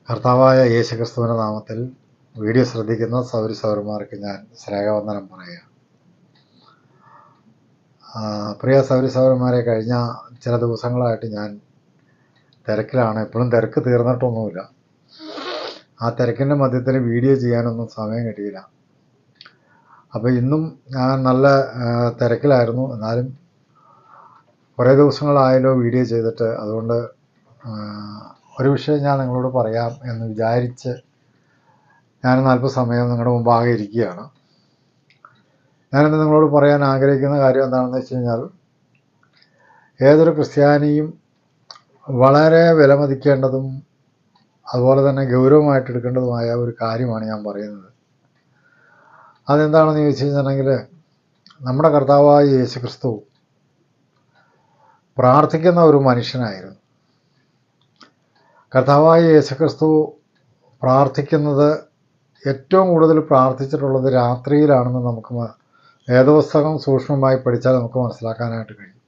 കർത്താവായ യേശുക്രിസ്തുവിൻ്റെ നാമത്തിൽ വീഡിയോ ശ്രദ്ധിക്കുന്ന സൗരന്മാർക്ക് ഞാൻ സ്നേഹവന്ദനം പറയുക. പ്രിയ സൗരന്മാരെ, കഴിഞ്ഞ ചില ദിവസങ്ങളായിട്ട് ഞാൻ തിരക്കിലാണ്. എപ്പോഴും തിരക്ക് തീർന്നിട്ടൊന്നുമില്ല. ആ തിരക്കിൻ്റെ മധ്യത്തിൽ വീഡിയോ ചെയ്യാനൊന്നും സമയം കിട്ടിയില്ല. അപ്പോൾ ഇന്നും ഞാൻ നല്ല തിരക്കിലായിരുന്നു. എന്നാലും കുറേ ദിവസങ്ങളായല്ലോ വീഡിയോ ചെയ്തിട്ട്. അതുകൊണ്ട് ഒരു വിഷയം ഞാൻ നിങ്ങളോട് പറയാം എന്ന് വിചാരിച്ച് ഞാൻ അല്പസമയം നിങ്ങളുടെ മുമ്പാകെ ഇരിക്കുകയാണ്. ഞാനിന്ന് നിങ്ങളോട് പറയാൻ ആഗ്രഹിക്കുന്ന കാര്യം എന്താണെന്ന് വെച്ച് കഴിഞ്ഞാൽ, ഏതൊരു ക്രിസ്ത്യാനിയും വളരെ വിലമതിക്കേണ്ടതും അതുപോലെ തന്നെ ഗൗരവമായിട്ട് എടുക്കേണ്ടതുമായ ഒരു കാര്യമാണ് ഞാൻ പറയുന്നത്. അതെന്താണെന്ന് ചോദിച്ചു കഴിഞ്ഞിട്ടുണ്ടെങ്കിൽ, നമ്മുടെ കർത്താവായ യേശുക്രിസ്തു പ്രാർത്ഥിക്കുന്ന ഒരു മനുഷ്യനായിരുന്നു. കർത്താവായ യേശുക്രിസ്തു പ്രാർത്ഥിക്കുന്നത്, ഏറ്റവും കൂടുതൽ പ്രാർത്ഥിച്ചിട്ടുള്ളത് രാത്രിയിലാണെന്ന് നമുക്ക് വേദപുസ്തകം സൂക്ഷ്മമായി പഠിച്ചാൽ നമുക്ക് മനസ്സിലാക്കാനായിട്ട് കഴിയും.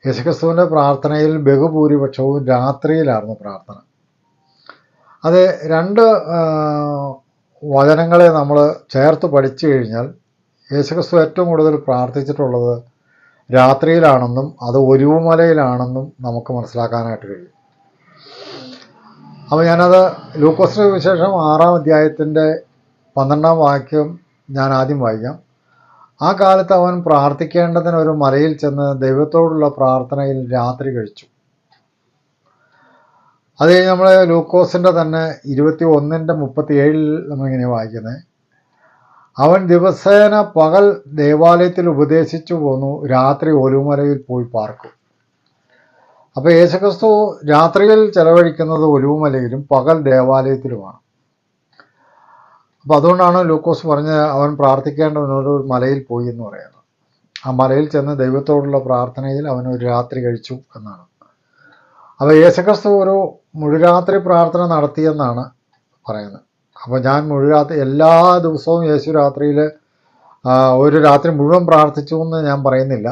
യേശുക്രിസ്തുവിൻ്റെ പ്രാർത്ഥനയിൽ ബഹുഭൂരിപക്ഷവും രാത്രിയിലായിരുന്നു പ്രാർത്ഥന. അത് രണ്ട് വചനങ്ങളെ നമ്മൾ ചേർത്ത് പഠിച്ചു കഴിഞ്ഞാൽ, യേശുക്രിസ്തു ഏറ്റവും കൂടുതൽ പ്രാർത്ഥിച്ചിട്ടുള്ളത് രാത്രിയിലാണെന്നും അത് ഒലിവുമലയിലാണെന്നും നമുക്ക് മനസ്സിലാക്കാനായിട്ട് കഴിയും. അപ്പോൾ ഞാനത് ലൂക്കോസിന്റെ വിശേഷം 6-ാം അധ്യായത്തിൻ്റെ 12-ാം വാക്യം ഞാൻ ആദ്യം വായിക്കാം. ആ കാലത്ത് അവൻ പ്രാർത്ഥിക്കേണ്ടതിന് ഒരു മലയിൽ ചെന്ന് ദൈവത്തോടുള്ള പ്രാർത്ഥനയിൽ രാത്രി കഴിച്ചു. അത് കഴിഞ്ഞ് നമ്മൾ ലൂക്കോസിൻ്റെ തന്നെ 21:37 നമ്മളിങ്ങനെ വായിക്കുന്നത്, അവൻ ദിവസേന പകൽ ദേവാലയത്തിൽ ഉപദേശിച്ചു പോന്നു, രാത്രി ഒലിവുമലയിൽ പോയി പാർക്കും. അപ്പോൾ യേശുക്രിസ്തു രാത്രിയിൽ ചെലവഴിക്കുന്നത് ഒലിവുമലയിലും പകൽ ദേവാലയത്തിലുമാണ്. അപ്പോൾ അതുകൊണ്ടാണ് ലൂക്കോസ് പറഞ്ഞ് അവൻ പ്രാർത്ഥിക്കേണ്ടവനൊരു മലയിൽ പോയി എന്ന് പറയുന്നത്. ആ മലയിൽ ചെന്ന് ദൈവത്തോടുള്ള പ്രാർത്ഥനയിൽ അവൻ ഒരു രാത്രി കഴിച്ചു എന്നാണ്. അപ്പോൾ യേശുക്രിസ്തു ഒരു മുഴുരാത്രി പ്രാർത്ഥന നടത്തിയെന്നാണ് പറയുന്നത്. അപ്പോൾ ഞാൻ മുഴുരാത്രി എല്ലാ ദിവസവും യേശു രാത്രിയിൽ ഒരു രാത്രി മുഴുവൻ പ്രാർത്ഥിച്ചു എന്ന് ഞാൻ പറയുന്നില്ല.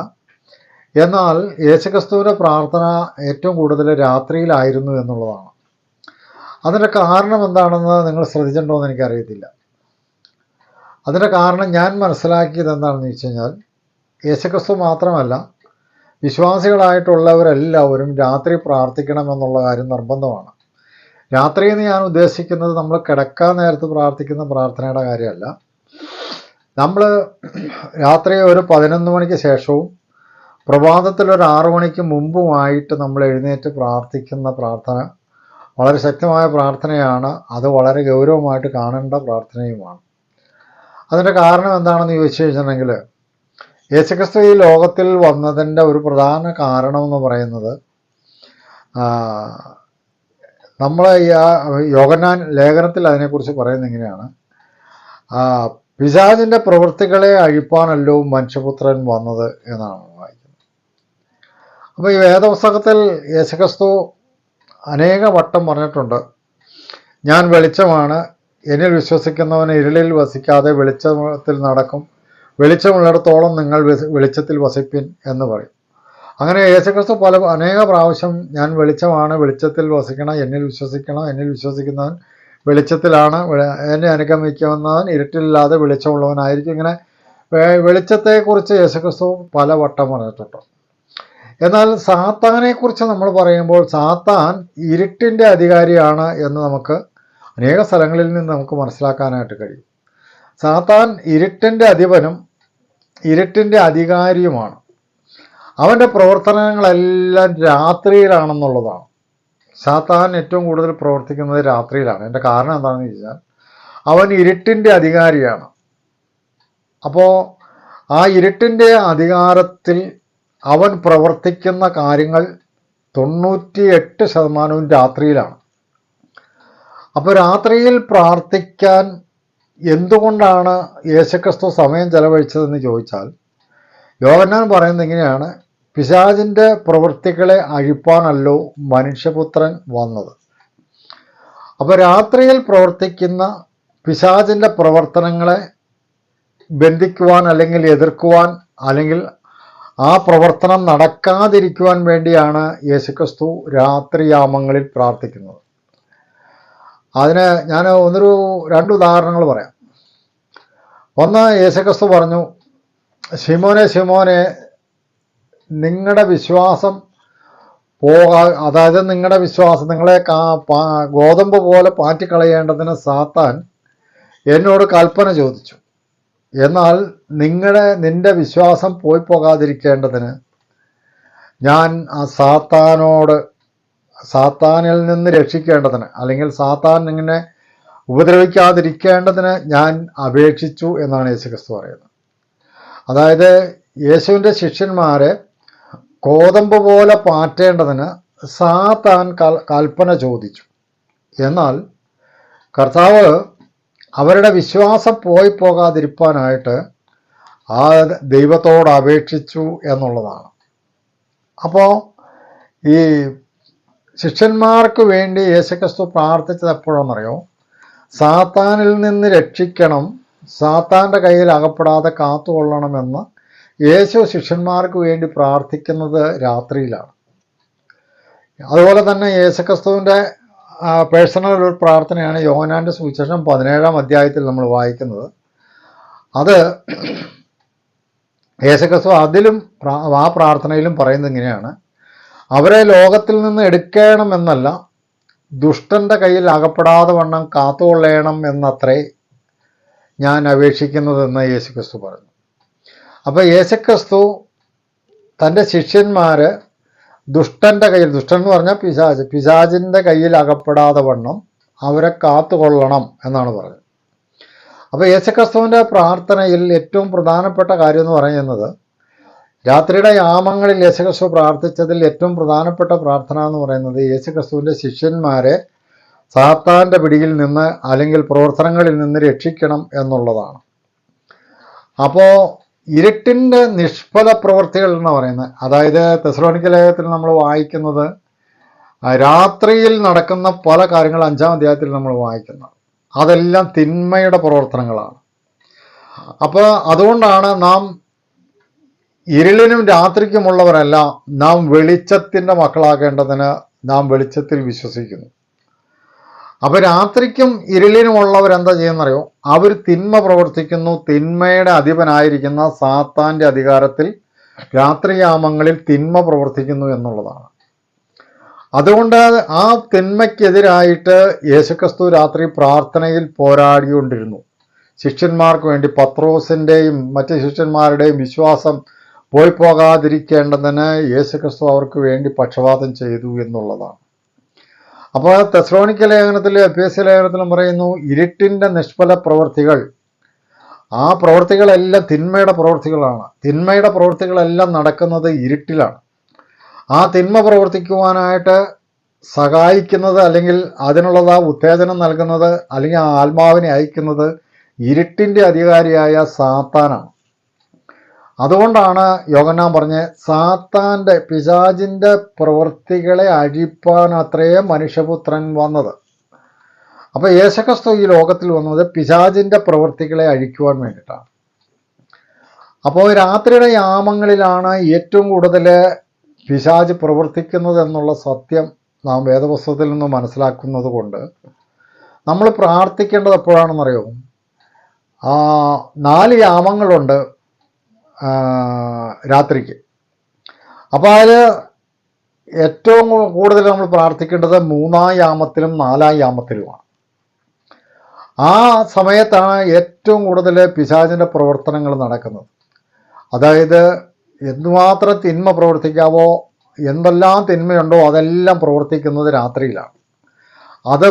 എന്നാൽ യേശുക്രിസ്തുവിൻ്റെ പ്രാർത്ഥന ഏറ്റവും കൂടുതൽ രാത്രിയിലായിരുന്നു എന്നുള്ളതാണ്. അതിൻ്റെ കാരണം എന്താണെന്ന് നിങ്ങൾ ശ്രദ്ധിച്ചിട്ടുണ്ടോ എന്ന് എനിക്കറിയത്തില്ല. അതിൻ്റെ കാരണം ഞാൻ മനസ്സിലാക്കിയത് എന്താണെന്ന് വെച്ച് കഴിഞ്ഞാൽ, യേശുക്രിസ്തു മാത്രമല്ല, വിശ്വാസികളായിട്ടുള്ളവരെല്ലാവരും രാത്രി പ്രാർത്ഥിക്കണമെന്നുള്ള കാര്യം നിർബന്ധമാണ്. രാത്രി എന്ന് ഞാൻ ഉദ്ദേശിക്കുന്നത് നമ്മൾ കിടക്കാൻ നേരത്ത് പ്രാർത്ഥിക്കുന്ന പ്രാർത്ഥനയുടെ കാര്യമല്ല. നമ്മൾ രാത്രി ഒരു 11 മണിക്ക് ശേഷവും പ്രഭാതത്തിൽ ഒരു 6 മണിക്ക് മുമ്പുമായിട്ട് നമ്മൾ എഴുന്നേറ്റ് പ്രാർത്ഥിക്കുന്ന പ്രാർത്ഥന വളരെ ശക്തമായ പ്രാർത്ഥനയാണ്. അത് വളരെ ഗൗരവമായിട്ട് കാണേണ്ട പ്രാർത്ഥനയുമാണ്. അതിൻ്റെ കാരണം എന്താണെന്ന് ചോദിച്ചു കഴിഞ്ഞിട്ടുണ്ടെങ്കിൽ, യേശുക്രിസ്തു ഈ ലോകത്തിൽ വന്നതിൻ്റെ ഒരു പ്രധാന കാരണമെന്ന് പറയുന്നത്, നമ്മൾ ഈ യോഹന്നാൻ ലേഖനത്തിൽ അതിനെക്കുറിച്ച് പറയുന്നത് ഇങ്ങനെയാണ്, പിശാചിൻ്റെ പ്രവൃത്തികളെ അഴിപ്പാനല്ലോ മനുഷ്യപുത്രൻ വന്നത് എന്നാണ് വായിക്കുന്നത്. അപ്പോൾ ഈ വേദപുസ്തകത്തിൽ യേശുക്രിസ്തു അനേക വട്ടം പറഞ്ഞിട്ടുണ്ട്, ഞാൻ വെളിച്ചമാണ്, എന്നിൽ വിശ്വസിക്കുന്നവന് ഇരുളിൽ വസിക്കാതെ വെളിച്ചത്തിൽ നടക്കും, വെളിച്ചമുള്ളിടത്തോളം നിങ്ങൾ വെളിച്ചത്തിൽ വസിപ്പിൻ എന്ന് പറയും. അങ്ങനെ യേശുക്രിസ്തു അനേക പ്രാവശ്യം ഞാൻ വെളിച്ചമാണ്, വെളിച്ചത്തിൽ വസിക്കണം, എന്നിൽ വിശ്വസിക്കണം, എന്നിൽ വിശ്വസിക്കുന്നവൻ വെളിച്ചത്തിലാണ്, എന്നെ അനുഗമിക്കുന്നവൻ ഇരുട്ടിലില്ലാതെ വെളിച്ചമുള്ളവനായിരിക്കും. ഇങ്ങനെ വെളിച്ചത്തെക്കുറിച്ച് യേശുക്രിസ്തു പല വട്ടം പറഞ്ഞിട്ടുണ്ട്. എന്നാൽ സാത്താനെക്കുറിച്ച് നമ്മൾ പറയുമ്പോൾ, സാത്താൻ ഇരുട്ടിൻ്റെ അധികാരിയാണ് എന്ന് നമുക്ക് അനേക സ്ഥലങ്ങളിൽ നിന്ന് നമുക്ക് മനസ്സിലാക്കാനായിട്ട് കഴിയും. സാത്താൻ ഇരുട്ടിൻ്റെ അധിപനും ഇരുട്ടിൻ്റെ അധികാരിയുമാണ്. അവൻ്റെ പ്രവർത്തനങ്ങളെല്ലാം രാത്രിയിലാണെന്നുള്ളതാണ്. സാത്താൻ ഏറ്റവും കൂടുതൽ പ്രവർത്തിക്കുന്നത് രാത്രിയിലാണ്. എൻ്റെ കാരണം എന്താണെന്ന് ചോദിച്ചാൽ, അവൻ ഇരുട്ടിൻ്റെ അധികാരിയാണ്. അപ്പോൾ ആ ഇരുട്ടിൻ്റെ അധികാരത്തിൽ അവൻ പ്രവർത്തിക്കുന്ന കാര്യങ്ങൾ 98% രാത്രിയിലാണ്. അപ്പോൾ രാത്രിയിൽ പ്രാർത്ഥിക്കാൻ എന്തുകൊണ്ടാണ് യേശുക്രിസ്തു സമയം ചെലവഴിച്ചതെന്ന് ചോദിച്ചാൽ, യോഹന്നാൻ പറയുന്നത് ഇങ്ങനെയാണ്, പിശാചിൻ്റെ പ്രവൃത്തികളെ അഴിപ്പാനല്ലോ മനുഷ്യപുത്രൻ വന്നത്. അപ്പോൾ രാത്രിയിൽ പ്രവർത്തിക്കുന്ന പിശാചിൻ്റെ പ്രവർത്തനങ്ങളെ ബന്ധിക്കുവാൻ അല്ലെങ്കിൽ എതിർക്കുവാൻ അല്ലെങ്കിൽ ആ പ്രവർത്തനം നടക്കാതിരിക്കുവാൻ വേണ്ടിയാണ് യേശുക്രിസ്തു രാത്രിയാമങ്ങളിൽ പ്രാർത്ഥിക്കുന്നത്. അതിന് ഞാൻ രണ്ട് ഉദാഹരണങ്ങൾ പറയാം. ഒന്ന്, യേശുക്രിസ്തു പറഞ്ഞു, ശിമോനെ ശിമോനെ, നിങ്ങളുടെ വിശ്വാസം അതായത് നിങ്ങളുടെ വിശ്വാസം നിങ്ങളെ ഗോതമ്പ് പോലെ പാറ്റിക്കളയേണ്ടതിന് സാത്താൻ എന്നോട് കൽപ്പന ചോദിച്ചു. എന്നാൽ നിന്റെ വിശ്വാസം പോയി പോകാതിരിക്കേണ്ടതിന് ഞാൻ ആ സാത്താനിൽ നിന്ന് രക്ഷിക്കേണ്ടതിന്, അല്ലെങ്കിൽ സാത്താൻ നിങ്ങളെ ഉപദ്രവിക്കാതിരിക്കേണ്ടതിന് ഞാൻ അപേക്ഷിച്ചു എന്നാണ് യേശുക്രിസ്തു പറയുന്നത്. അതായത് യേശുവിൻ്റെ ശിഷ്യന്മാരെ ഗോതമ്പ് പോലെ പാറ്റേണ്ടതിന് സാത്താൻ കൽപ്പന ചോദിച്ചു. എന്നാൽ കർത്താവ് അവരുടെ വിശ്വാസം പോയി പോകാതിരിക്കാനായിട്ട് ആ ദൈവത്തോട് അപേക്ഷിച്ചു എന്നുള്ളതാണ്. അപ്പോൾ ഈ ശിഷ്യന്മാർക്ക് വേണ്ടി യേശുക്രിസ്തു പ്രാർത്ഥിച്ചത് എപ്പോഴാണെന്നറിയോ? സാത്താനിൽ നിന്ന് രക്ഷിക്കണം, സാത്താൻ്റെ കയ്യിൽ അകപ്പെടാതെ കാത്തുകൊള്ളണമെന്ന് യേശു ശിഷ്യന്മാർക്ക് വേണ്ടി പ്രാർത്ഥിക്കുന്നത് രാത്രിയിലാണ്. അതുപോലെ തന്നെ യേശുക്രിസ്തുവിൻ്റെ പേഴ്സണൽ ഒരു പ്രാർത്ഥനയാണ് യോഹന്നാൻ്റെ സുവിശേഷം 17-ാം അധ്യായത്തിൽ നമ്മൾ വായിക്കുന്നത്. അത് യേശുക്രിസ്തു അതിലും ആ പ്രാർത്ഥനയിലും പറയുന്നത് ഇങ്ങനെയാണ്: അവരെ ലോകത്തിൽ നിന്ന് എടുക്കണമെന്നല്ല, ദുഷ്ടൻ്റെ കയ്യിൽ അകപ്പെടാതെ വണ്ണം കാത്തുകൊള്ളണം എന്നത്രേ ഞാൻ അപേക്ഷിക്കുന്നതെന്ന് യേശുക്രിസ്തു പറഞ്ഞു. അപ്പോൾ യേശുക്രിസ്തു തൻ്റെ ശിഷ്യന്മാർ ദുഷ്ടൻ്റെ കയ്യിൽ, ദുഷ്ടൻ എന്ന് പറഞ്ഞാൽ പിശാചിൻ്റെ കയ്യിൽ അകപ്പെടാതെ വണ്ണം അവരെ കാത്തുകൊള്ളണം എന്നാണ് പറഞ്ഞത്. അപ്പോൾ യേശുക്രിസ്തുവിൻ്റെ പ്രാർത്ഥനയിൽ ഏറ്റവും പ്രധാനപ്പെട്ട കാര്യം എന്ന് പറയുന്നത്, രാത്രിയുടെ യാമങ്ങളിൽ യേശുക്രിസ്തു പ്രാർത്ഥിച്ചതിൽ ഏറ്റവും പ്രധാനപ്പെട്ട പ്രാർത്ഥന എന്ന് പറയുന്നത് യേശുക്രിസ്തുവിൻ്റെ ശിഷ്യന്മാരെ സാത്താൻ്റെ പിടിയിൽ നിന്ന് അല്ലെങ്കിൽ പ്രവർത്തനങ്ങളിൽ നിന്ന് രക്ഷിക്കണം എന്നുള്ളതാണ്. അപ്പോൾ ഇരുട്ടിൻ്റെ നിഷ്ഫല പ്രവൃത്തികൾ എന്ന് പറയുന്നത്, അതായത് തെസ്സലോനിക്ക ലേഖനത്തിൽ നമ്മൾ വായിക്കുന്നത് രാത്രിയിൽ നടക്കുന്ന പല കാര്യങ്ങൾ 5-ാം അധ്യായത്തിൽ നമ്മൾ വായിക്കുന്നത്, അതെല്ലാം തിന്മയുടെ പ്രവർത്തനങ്ങളാണ്. അപ്പോൾ അതുകൊണ്ടാണ് നാം ഇരുളിനും രാത്രിക്കുമുള്ളവരല്ല, നാം വെളിച്ചത്തിൻ്റെ മക്കളാകേണ്ടതിന് നാം വെളിച്ചത്തിൽ വിശ്വസിക്കുന്നു. അപ്പോൾ രാത്രിക്കും ഇരുളിനുമുള്ളവരെന്താ ചെയ്യുന്നറിയോ? അവർ തിന്മ പ്രവർത്തിക്കുന്നു. തിന്മയുടെ അധിപനായിരിക്കുന്ന സാത്താൻ്റെ അധികാരത്തിൽ രാത്രിയാമങ്ങളിൽ തിന്മ പ്രവർത്തിക്കുന്നു എന്നുള്ളതാണ്. അതുകൊണ്ട് ആ തിന്മയ്ക്കെതിരായിട്ട് യേശുക്രിസ്തു രാത്രി പ്രാർത്ഥനയിൽ പോരാടിക്കൊണ്ടിരുന്നു. ശിഷ്യന്മാർക്ക് വേണ്ടി പത്രോസിൻ്റെയും മറ്റ് ശിഷ്യന്മാരുടെയും വിശ്വാസം പോയി പോകാതിരിക്കേണ്ടതിന് യേശുക്രിസ്തു അവർക്ക് വേണ്ടി പക്ഷപാതം ചെയ്തു എന്നുള്ളതാണ്. അപ്പോൾ തെസ്സലോനിക്ക ലേഖനത്തിലും എഫേസ്യ ലേഖനത്തിലും പറയുന്നു, ഇരുട്ടിൻ്റെ നിഷ്ഫല പ്രവൃത്തികൾ, ആ പ്രവൃത്തികളെല്ലാം തിന്മയുടെ പ്രവൃത്തികളാണ്. തിന്മയുടെ പ്രവൃത്തികളെല്ലാം നടക്കുന്നത് ഇരുട്ടിലാണ്. ആ തിന്മ പ്രവർത്തിക്കുവാനായിട്ട് സഹായിക്കുന്നത് അല്ലെങ്കിൽ അതിനുള്ളത് ഉത്തേജനം നൽകുന്നത് അല്ലെങ്കിൽ ആ ആത്മാവിനെ അയക്കുന്നത് ഇരുട്ടിൻ്റെ അധികാരിയായ സാത്താനാണ്. അതുകൊണ്ടാണ് യോഹന്നാൻ പറഞ്ഞ് സാത്താൻ്റെ പിശാചിൻ്റെ പ്രവൃത്തികളെ അഴിപ്പാൻ അത്രയേ മനുഷ്യപുത്രൻ വന്നത്. അപ്പോൾ യേശുക്രിസ്തു ഈ ലോകത്തിൽ വന്നത് പിശാചിൻ്റെ പ്രവൃത്തികളെ അഴിക്കുവാൻ വേണ്ടിയിട്ടാണ്. അപ്പോൾ രാത്രിയുടെ യാമങ്ങളിലാണ് ഏറ്റവും കൂടുതൽ പിശാച് പ്രവർത്തിക്കുന്നത് എന്നുള്ള സത്യം നാം വേദപുസ്തകത്തിൽ നിന്ന് മനസ്സിലാക്കുന്നത് കൊണ്ട് നമ്മൾ പ്രാർത്ഥിക്കേണ്ടത് എപ്പോഴാണെന്നറിയോ? 4 യാമങ്ങളുണ്ട് രാത്രിക്ക്. അപ്പോൾ അതിൽ ഏറ്റവും കൂടുതൽ നമ്മൾ പ്രാർത്ഥിക്കേണ്ടത് 3-ാം യാമത്തിലും 4-ാം യാമത്തിലുമാണ്. ആ സമയത്താണ് ഏറ്റവും കൂടുതൽ പിശാചിൻ്റെ പ്രവർത്തനങ്ങൾ നടക്കുന്നത്. അതായത് എന്തുമാത്രം തിന്മ പ്രവർത്തിക്കാവോ, എന്തെല്ലാം തിന്മയുണ്ടോ അതെല്ലാം പ്രവർത്തിക്കുന്നത് രാത്രിയിലാണ്. അത്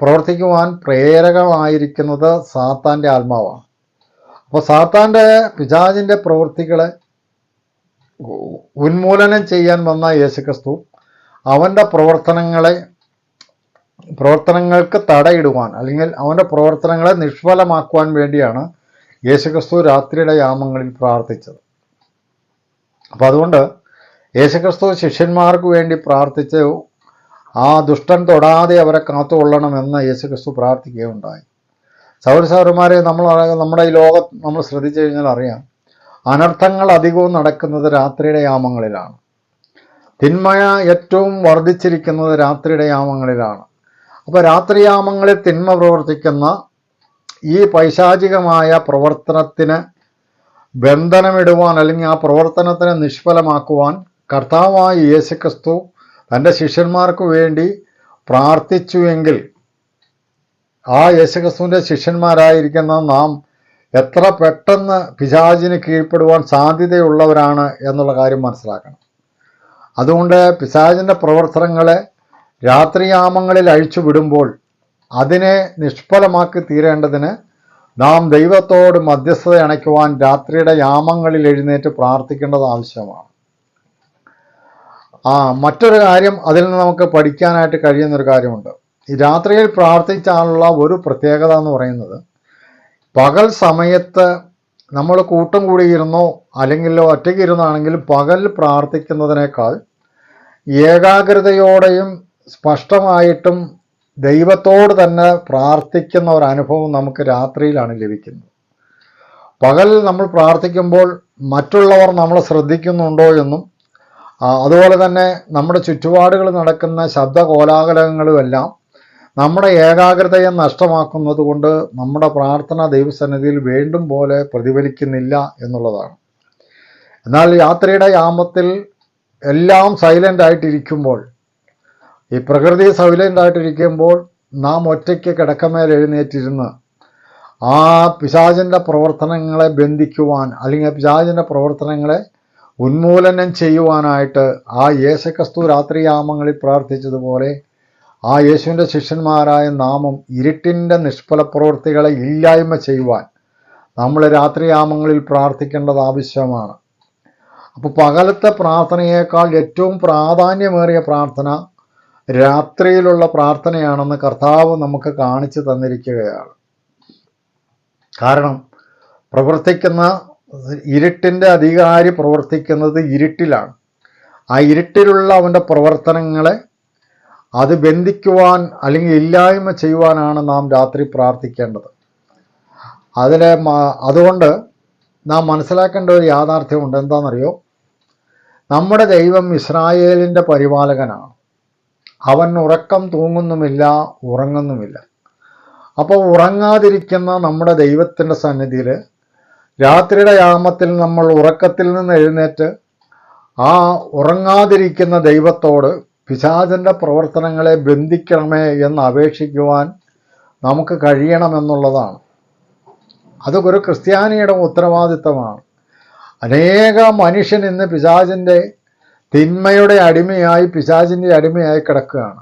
പ്രവർത്തിക്കുവാൻ പ്രേരകമായിരിക്കുന്നത് സാത്താൻ്റെ ആത്മാവാണ്. അപ്പോൾ സാത്താൻ്റെ പിശാചിൻ്റെ പ്രവൃത്തികളെ ഉന്മൂലനം ചെയ്യാൻ വന്ന യേശുക്രിസ്തു അവൻ്റെ പ്രവർത്തനങ്ങൾക്ക് തടയിടുവാൻ അല്ലെങ്കിൽ അവൻ്റെ പ്രവർത്തനങ്ങളെ നിഷ്ഫലമാക്കുവാൻ വേണ്ടിയാണ് യേശുക്രിസ്തു രാത്രിയുടെ യാമങ്ങളിൽ പ്രാർത്ഥിച്ചത്. അപ്പോൾ അതുകൊണ്ട് യേശുക്രിസ്തു ശിഷ്യന്മാർക്ക് വേണ്ടി പ്രാർത്ഥിച്ച് ആ ദുഷ്ടൻ തൊടാതെ അവരെ കാത്തുകൊള്ളണമെന്ന് യേശുക്രിസ്തു പ്രാർത്ഥിക്കുകയുണ്ടായി. സഹോദരന്മാരെ, നമ്മുടെ ഈ ലോകം നമ്മൾ ശ്രദ്ധിച്ചു കഴിഞ്ഞാൽ അറിയാം, അനർത്ഥങ്ങൾ അധികവും നടക്കുന്നത് രാത്രിയുടെ യാമങ്ങളിലാണ്. തിന്മ ഏറ്റവും വർദ്ധിച്ചിരിക്കുന്നത് രാത്രിയുടെ യാമങ്ങളിലാണ്. അപ്പോൾ രാത്രിയാമങ്ങളിൽ തിന്മ പ്രവർത്തിക്കുന്ന ഈ പൈശാചികമായ പ്രവർത്തനത്തിന് ബന്ധനമിടുവാൻ, അല്ലെങ്കിൽ ആ പ്രവർത്തനത്തിനെ നിഷ്ഫലമാക്കുവാൻ കർത്താവായ യേശുക്രിസ്തു തൻ്റെ ശിഷ്യന്മാർക്ക് വേണ്ടി പ്രാർത്ഥിച്ചുവെങ്കിൽ ആ യേശുക്രിസ്തുവിൻ്റെ ശിഷ്യന്മാരായിരിക്കുന്ന നാം എത്ര പെട്ടെന്ന് പിശാചിന് കീഴ്പ്പെടുവാൻ സാധ്യതയുള്ളവരാണ് എന്നുള്ള കാര്യം മനസ്സിലാക്കണം. അതുകൊണ്ട് പിശാചിൻ്റെ പ്രവർത്തനങ്ങളെ രാത്രിയാമങ്ങളിൽ അഴിച്ചു വിടുമ്പോൾ അതിനെ നിഷ്ഫലമാക്കി തീരേണ്ടതിന് നാം ദൈവത്തോട് മധ്യസ്ഥത അണയ്ക്കുവാൻ രാത്രിയുടെ യാമങ്ങളിൽ എഴുന്നേറ്റ് പ്രാർത്ഥിക്കേണ്ടത് ആവശ്യമാണ്. മറ്റൊരു കാര്യം അതിൽ നിന്ന് നമുക്ക് പഠിക്കാനായിട്ട് കഴിയുന്നൊരു കാര്യമുണ്ട്. ഈ രാത്രിയിൽ പ്രാർത്ഥിച്ചാലുള്ള ഒരു പ്രത്യേകത എന്ന് പറയുന്നത്, പകൽ സമയത്ത് നമ്മൾ കൂട്ടം കൂടിയിരുന്നോ അല്ലെങ്കിൽ ഒറ്റയ്ക്ക് ഇരുന്നാണെങ്കിലും പകൽ പ്രാർത്ഥിക്കുന്നതിനേക്കാൾ ഏകാഗ്രതയോടെയും സ്പഷ്ടമായിട്ടും ദൈവത്തോട് തന്നെ പ്രാർത്ഥിക്കുന്ന ഒരു അനുഭവം നമുക്ക് രാത്രിയിലാണ് ലഭിക്കുന്നത്. പകൽ നമ്മൾ പ്രാർത്ഥിക്കുമ്പോൾ മറ്റുള്ളവർ നമ്മളെ ശ്രദ്ധിക്കുന്നുണ്ടോ എന്നും അതുപോലെ തന്നെ നമ്മുടെ ചുറ്റുപാടുകൾ നടക്കുന്ന ശബ്ദ കോലാഹലങ്ങളുമെല്ലാം നമ്മുടെ ഏകാഗ്രതയെ നഷ്ടമാക്കുന്നത് കൊണ്ട് നമ്മുടെ പ്രാർത്ഥന ദൈവസന്നിധിയിൽ വേണ്ടും പോലെ പ്രതിഫലിക്കുന്നില്ല എന്നുള്ളതാണ്. എന്നാൽ രാത്രിയുടെ യാമത്തിൽ എല്ലാം സൈലൻ്റ് ആയിട്ടിരിക്കുമ്പോൾ, ഈ പ്രകൃതി സൈലൻ്റ് ആയിട്ടിരിക്കുമ്പോൾ നാം ഒറ്റയ്ക്ക് കിടക്കമേൽ എഴുന്നേറ്റിരുന്ന് ആ പിശാചിൻ്റെ പ്രവർത്തനങ്ങളെ ബന്ധിക്കുവാൻ, അല്ലെങ്കിൽ പിശാചിൻ്റെ പ്രവർത്തനങ്ങളെ ഉന്മൂലനം ചെയ്യുവാനായിട്ട് ആ യേശുക്രിസ്തു രാത്രിയാമങ്ങളിൽ പ്രാർത്ഥിച്ചതുപോലെ ആ യേശുവിൻ്റെ ശിഷ്യന്മാരായ നാമം ഇരുട്ടിൻ്റെ നിഷ്ഫല പ്രവൃത്തികളെ ഇല്ലായ്മ ചെയ്യുവാൻ നമ്മൾ രാത്രിയാമങ്ങളിൽ പ്രാർത്ഥിക്കേണ്ടത് ആവശ്യമാണ്. അപ്പോൾ പകലത്തെ പ്രാർത്ഥനയേക്കാൾ ഏറ്റവും പ്രാധാന്യമേറിയ പ്രാർത്ഥന രാത്രിയിലുള്ള പ്രാർത്ഥനയാണെന്ന് കർത്താവ് നമുക്ക് കാണിച്ചു തന്നിരിക്കുകയാണ്. കാരണം ഇരുട്ടിൻ്റെ അധികാരി പ്രവർത്തിക്കുന്നത് ഇരുട്ടിലാണ്. ആ ഇരുട്ടിലുള്ള അവൻ്റെ പ്രവർത്തനങ്ങളെ അത് ബന്ധിക്കുവാൻ അല്ലെങ്കിൽ ഇല്ലായ്മ ചെയ്യുവാനാണ് നാം രാത്രി പ്രാർത്ഥിക്കേണ്ടത്. അതുകൊണ്ട് നാം മനസ്സിലാക്കേണ്ട ഒരു യാഥാർത്ഥ്യമുണ്ട്. എന്താണെന്നറിയോ? നമ്മുടെ ദൈവം ഇസ്രായേലിൻ്റെ പരിപാലകനാണ്. അവൻ ഉറക്കം തൂങ്ങുന്നുമില്ല, ഉറങ്ങുന്നുമില്ല. അപ്പോൾ ഉറങ്ങാതിരിക്കുന്ന നമ്മുടെ ദൈവത്തിൻ്റെ സന്നിധിയിൽ രാത്രിയുടെ യാമത്തിൽ നമ്മൾ ഉറക്കത്തിൽ നിന്ന് എഴുന്നേറ്റ് ആ ഉറങ്ങാതിരിക്കുന്ന ദൈവത്തോട് പിശാചിൻ്റെ പ്രവർത്തനങ്ങളെ ബന്ധിക്കണമേ എന്ന് അപേക്ഷിക്കുവാൻ നമുക്ക് കഴിയണമെന്നുള്ളതാണ്. അതൊരു ക്രിസ്ത്യാനിയുടെ ഉത്തരവാദിത്തമാണ്. അനേക മനുഷ്യൻ ഇന്ന് പിശാചിൻ്റെ തിന്മയുടെ അടിമയായി, പിശാചിൻ്റെ അടിമയായി കിടക്കുകയാണ്.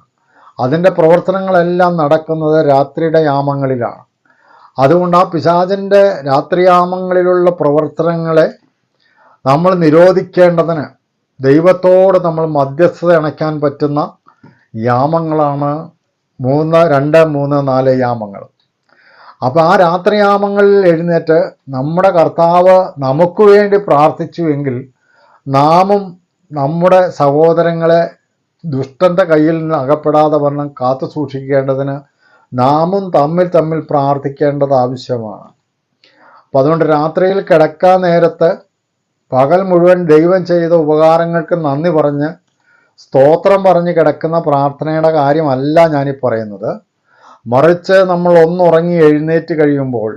അതിൻ്റെ പ്രവർത്തനങ്ങളെല്ലാം നടക്കുന്നത് രാത്രിയുടെ യാമങ്ങളിലാണ്. അതുകൊണ്ട് ആ പിശാചിൻ്റെ രാത്രിയാമങ്ങളിലുള്ള പ്രവർത്തനങ്ങളെ നമ്മൾ നിരോധിക്കേണ്ടതിന് ദൈവത്തോട് നമ്മൾ മധ്യസ്ഥത അണയ്ക്കാൻ പറ്റുന്ന യാമങ്ങളാണ് 3, 2, 3, 4 യാമങ്ങൾ. അപ്പോൾ ആ രാത്രിയാമങ്ങളിൽ എഴുന്നേറ്റ് നമ്മുടെ കർത്താവ് നമുക്ക് വേണ്ടി പ്രാർത്ഥിച്ചുവെങ്കിൽ നാമും നമ്മുടെ സഹോദരങ്ങളെ ദുഷ്ടൻ്റെ കയ്യിൽ നിന്ന് അകപ്പെടാതെ വണ്ണം കാത്തു സൂക്ഷിക്കേണ്ടതിന് നാമും തമ്മിൽ പ്രാർത്ഥിക്കേണ്ടത് ആവശ്യമാണ്. അപ്പം അതുകൊണ്ട് രാത്രിയിൽ കിടക്കാൻ നേരത്ത് പകൽ മുഴുവൻ ദൈവം ചെയ്ത ഉപകാരങ്ങൾക്ക് നന്ദി പറഞ്ഞ് സ്തോത്രം പറഞ്ഞ് കിടക്കുന്ന പ്രാർത്ഥനയുടെ കാര്യമല്ല ഞാനീ പറയുന്നത്. മറിച്ച് നമ്മൾ ഒന്നുറങ്ങി എഴുന്നേറ്റ് കഴിയുമ്പോൾ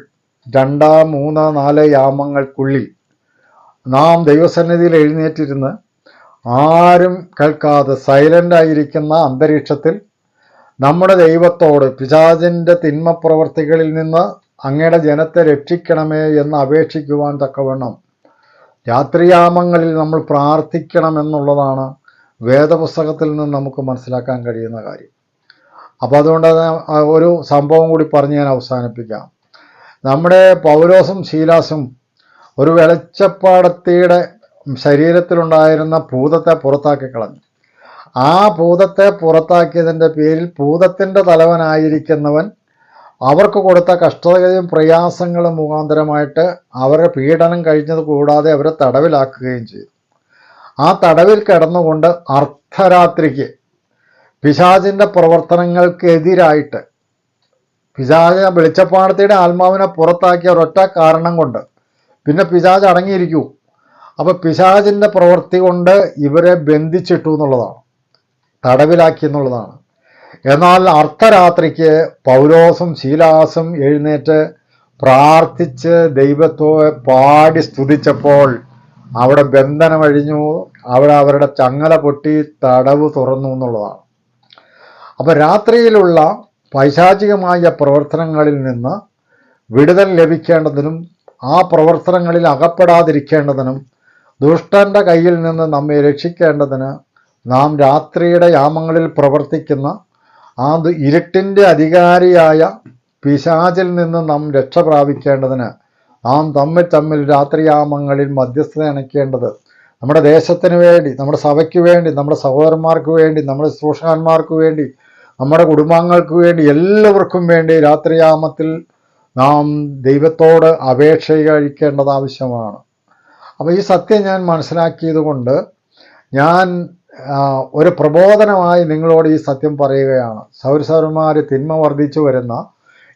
2, 3, 4 യാമങ്ങൾക്കുള്ളിൽ നാം ദൈവസന്നിധിയിൽ എഴുന്നേറ്റിരുന്ന് ആരും കേൾക്കാതെ സൈലൻ്റായിരിക്കുന്ന അന്തരീക്ഷത്തിൽ നമ്മുടെ ദൈവത്തോട് പിശാചിൻ്റെ തിന്മ പ്രവർത്തികളിൽ നിന്ന് അങ്ങയുടെ ജനത്തെ രക്ഷിക്കണമേ എന്ന് അപേക്ഷിക്കുവാൻ തക്കവണ്ണം രാത്രിയാമങ്ങളിൽ നമ്മൾ പ്രാർത്ഥിക്കണമെന്നുള്ളതാണ് വേദപുസ്തകത്തിൽ നിന്ന് നമുക്ക് മനസ്സിലാക്കാൻ കഴിയുന്ന കാര്യം. അപ്പോൾ അതുകൊണ്ട് ഒരു സംഭവം കൂടി പറഞ്ഞ് ഞാൻ അവസാനിപ്പിക്കാം. നമ്മുടെ പൗലോസും ശീലാസും ഒരു വെളിച്ചപ്പാടത്തിയുടെ ശരീരത്തിലുണ്ടായിരുന്ന ഭൂതത്തെ പുറത്താക്കി കളഞ്ഞു. ആ ഭൂതത്തെ പുറത്താക്കിയതിൻ്റെ പേരിൽ ഭൂതത്തിൻ്റെ തലവനായിരിക്കുന്നവൻ അവർക്ക് കൊടുത്ത കഷ്ടതയും പ്രയാസങ്ങളും മുഖാന്തരമായിട്ട് അവരെ പീഡനം കഴിഞ്ഞത് കൂടാതെ അവരെ തടവിലാക്കുകയും ചെയ്തു. ആ തടവിൽ കിടന്നുകൊണ്ട് അർദ്ധരാത്രിക്ക് പിശാചിൻ്റെ പ്രവർത്തനങ്ങൾക്കെതിരായിട്ട് വെളിച്ചപ്പാടത്തിയുടെ ആത്മാവിനെ പുറത്താക്കിയ ഒരൊറ്റ കാരണം കൊണ്ട് പിന്നെ പിശാച് അടങ്ങിയിരിക്കൂ. അപ്പോൾ പിശാചിൻ്റെ പ്രവൃത്തി കൊണ്ട് ഇവരെ ബന്ധിച്ചിട്ടു എന്നുള്ളതാണ്, തടവിലാക്കി എന്നുള്ളതാണ്. എന്നാൽ അർദ്ധരാത്രിക്ക് പൗലോസും ശീലാസും എഴുന്നേറ്റ് പ്രാർത്ഥിച്ച് ദൈവത്തെ പാടി സ്തുതിച്ചപ്പോൾ അവിടെ ബന്ധനമഴിഞ്ഞു, അവിടെ അവരുടെ ചങ്ങല പൊട്ടി തടവ് തുറന്നു എന്നുള്ളതാണ്. അപ്പം രാത്രിയിലുള്ള പൈശാചികമായ പ്രവർത്തനങ്ങളിൽ നിന്ന് വിടുതൽ ലഭിക്കേണ്ടതിനും ആ പ്രവർത്തനങ്ങളിൽ അകപ്പെടാതിരിക്കേണ്ടതിനും ദുഷ്ടൻ്റെ കയ്യിൽ നിന്ന് നമ്മെ രക്ഷിക്കേണ്ടതിന് നാം രാത്രിയുടെ യാമങ്ങളിൽ പ്രവർത്തിക്കുന്ന ആ ഇരുട്ടിൻ്റെ അധികാരിയായ പിശാചിൽ നിന്ന് നാം രക്ഷ പ്രാപിക്കേണ്ടതിന് നാം തമ്മിൽ രാത്രിയാമങ്ങളിൽ മധ്യസ്ഥത അണയ്ക്കേണ്ടത് നമ്മുടെ ദേശത്തിന് വേണ്ടി, നമ്മുടെ സഭയ്ക്ക് വേണ്ടി, നമ്മുടെ സഹോദരന്മാർക്ക് വേണ്ടി, നമ്മുടെ ശുശ്രൂഷകന്മാർക്ക് വേണ്ടി, നമ്മുടെ കുടുംബാംഗങ്ങൾക്ക് വേണ്ടി, എല്ലാവർക്കും വേണ്ടി രാത്രിയാമത്തിൽ നാം ദൈവത്തോട് അപേക്ഷ കഴിക്കേണ്ടത് ആവശ്യമാണ്. അപ്പോൾ ഈ സത്യം ഞാൻ മനസ്സിലാക്കിയത് കൊണ്ട് ഞാൻ ഒരു പ്രബോധനമായി നിങ്ങളോട് ഈ സത്യം പറയുകയാണ്. സൗരസൗരന്മാർ തിന്മ വർദ്ധിച്ചു വരുന്ന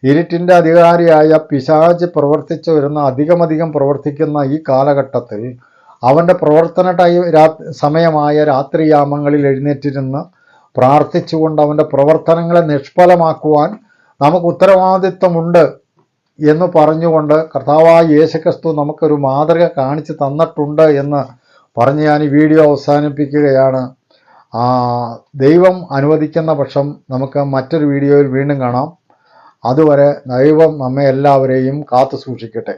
ഇരുട്ടിൻ്റെ അധികാരിയായ പിശാച് പ്രവർത്തിച്ചു വരുന്ന അധികമധികം പ്രവർത്തിക്കുന്ന ഈ കാലഘട്ടത്തിൽ അവൻ്റെ പ്രവർത്തന സമയമായ രാത്രിയാമങ്ങളിൽ എഴുന്നേറ്റിരുന്ന് പ്രാർത്ഥിച്ചുകൊണ്ട് അവൻ്റെ പ്രവർത്തനങ്ങളെ നിഷ്ഫലമാക്കുവാൻ നമുക്ക് ഉത്തരവാദിത്വമുണ്ട് എന്ന് പറഞ്ഞുകൊണ്ട് കർത്താവായ യേശുക്രിസ്തു നമുക്കൊരു മാതൃക കാണിച്ചു തന്നിട്ടുണ്ട് എന്ന് പറഞ്ഞ് ഞാൻ ഈ വീഡിയോ അവസാനിപ്പിക്കുകയാണ്. ദൈവം അനുവദിക്കുന്ന പക്ഷം നമുക്ക് മറ്റൊരു വീഡിയോയിൽ വീണ്ടും കാണാം. അതുവരെ ദൈവം നമ്മെ എല്ലാവരെയും കാത്തു സൂക്ഷിക്കട്ടെ.